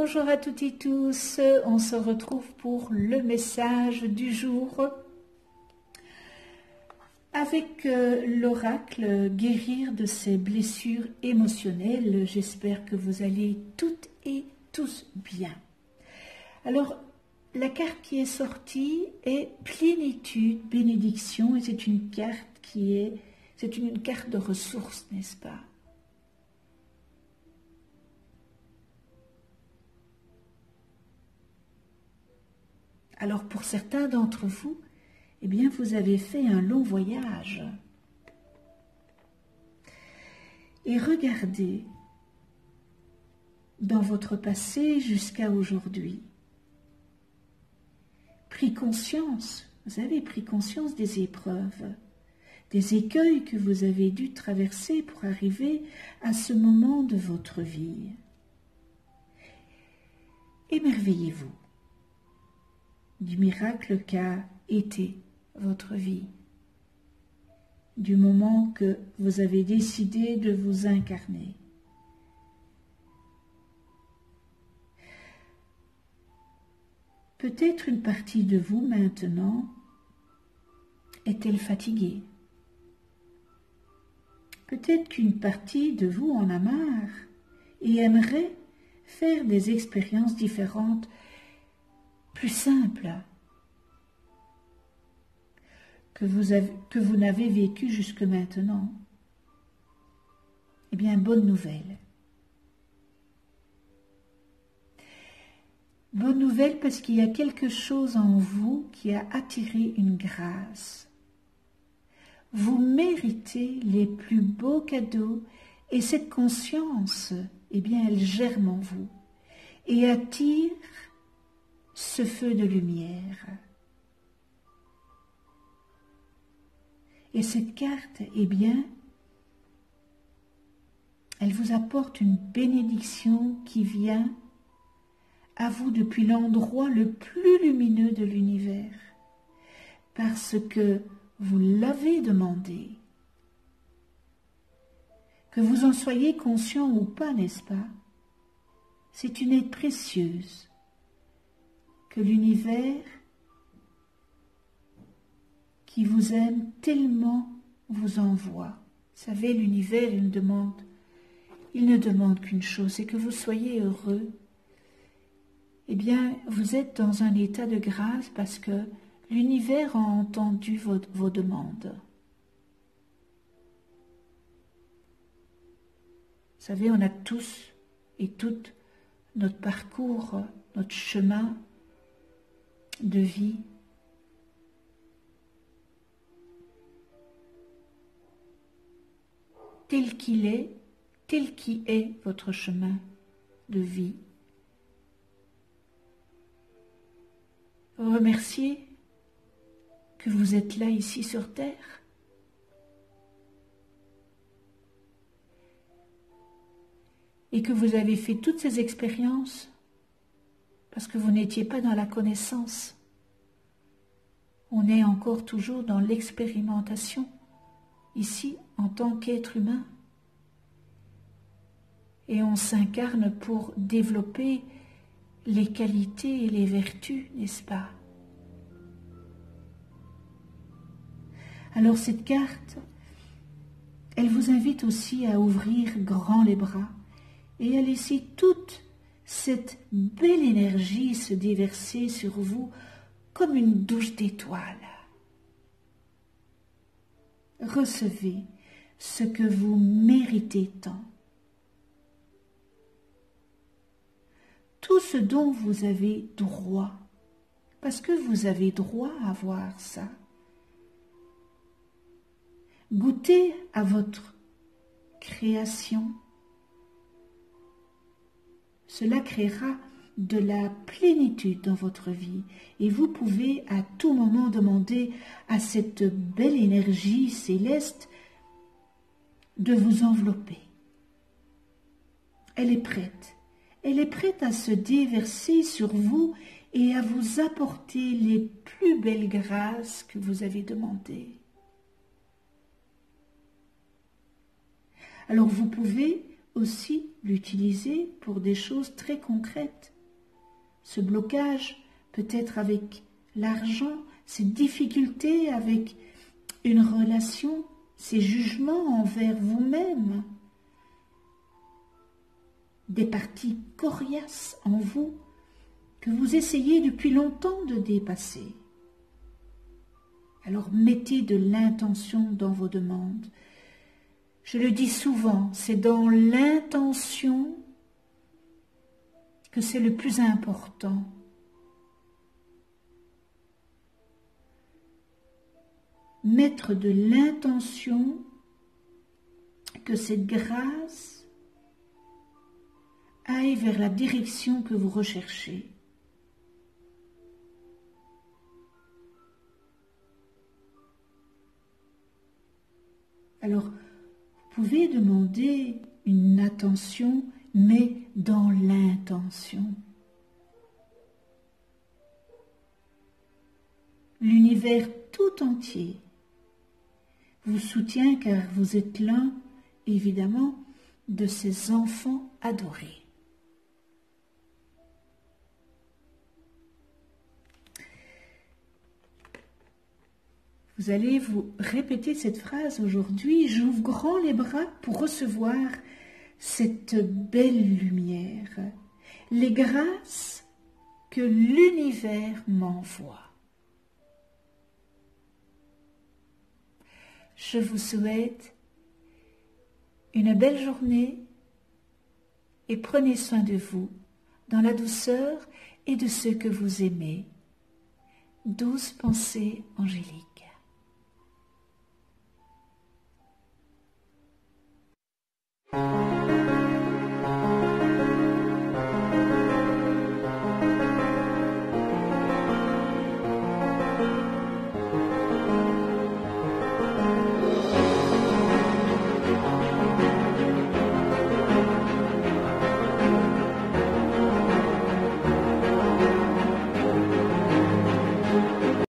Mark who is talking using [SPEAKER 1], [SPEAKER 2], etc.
[SPEAKER 1] Bonjour à toutes et tous, on se retrouve pour le message du jour avec l'oracle guérir de ses blessures émotionnelles. J'espère que vous allez toutes et tous bien. Alors, la carte qui est sortie est plénitude, bénédiction, et c'est une carte c'est une carte de ressources, n'est-ce pas? Alors pour certains d'entre vous, eh bien vous avez fait un long voyage. Et regardez dans votre passé jusqu'à aujourd'hui. Pris conscience, vous avez pris conscience des épreuves, des écueils que vous avez dû traverser pour arriver à ce moment de votre vie. Émerveillez-vous du miracle qu'a été votre vie, du moment que vous avez décidé de vous incarner. Peut-être une partie de vous maintenant est-elle fatiguée. Peut-être qu'une partie de vous en a marre et aimerait faire des expériences différentes, plus simple que vous n'avez vécu jusque maintenant. Eh bien, bonne nouvelle. Bonne nouvelle parce qu'il y a quelque chose en vous qui a attiré une grâce. Vous méritez les plus beaux cadeaux et cette conscience, eh bien, elle germe en vous et attire ce feu de lumière. Et cette carte, eh bien, elle vous apporte une bénédiction qui vient à vous depuis l'endroit le plus lumineux de l'univers, parce que vous l'avez demandé. Que vous en soyez conscient ou pas, n'est-ce pas? C'est une aide précieuse que l'univers qui vous aime tellement vous envoie. Vous savez, l'univers, il ne demande qu'une chose, c'est que vous soyez heureux. Eh bien, vous êtes dans un état de grâce parce que l'univers a entendu vos demandes. Vous savez, on a tous et toutes notre parcours, notre chemin de vie. Tel qu'il est, tel qui est votre chemin de vie. Remerciez que vous êtes là ici sur terre. Et que vous avez fait toutes ces expériences parce que vous n'étiez pas dans la connaissance. On est encore toujours dans l'expérimentation, ici en tant qu'être humain. Et on s'incarne pour développer les qualités et les vertus, n'est-ce pas? Alors cette carte, elle vous invite aussi à ouvrir grand les bras et à laisser toute cette belle énergie se déverser sur vous comme une douche d'étoiles. Recevez ce que vous méritez tant. Tout ce dont vous avez droit, parce que vous avez droit à voir ça. Goûtez à votre création. Cela créera de la plénitude dans votre vie et vous pouvez à tout moment demander à cette belle énergie céleste de vous envelopper. Elle est prête. Elle est prête à se déverser sur vous et à vous apporter les plus belles grâces que vous avez demandées. Alors vous pouvez aussi l'utiliser pour des choses très concrètes. ce blocage, peut-être avec l'argent, ces difficultés avec une relation, ces jugements envers vous-même, des parties coriaces en vous que vous essayez depuis longtemps de dépasser. Alors mettez de l'intention dans vos demandes. Je le dis souvent, c'est dans l'intention que c'est le plus important. Mettre de l'intention que cette grâce aille vers la direction que vous recherchez. Alors, vous pouvez demander une attention, mais dans l'intention. L'univers tout entier vous soutient car vous êtes l'un, évidemment, de ses enfants adorés. Vous allez vous répéter cette phrase aujourd'hui. J'ouvre grand les bras pour recevoir cette belle lumière, les grâces que l'univers m'envoie. Je vous souhaite une belle journée et prenez soin de vous dans la douceur et de ceux que vous aimez. Douce pensée angélique.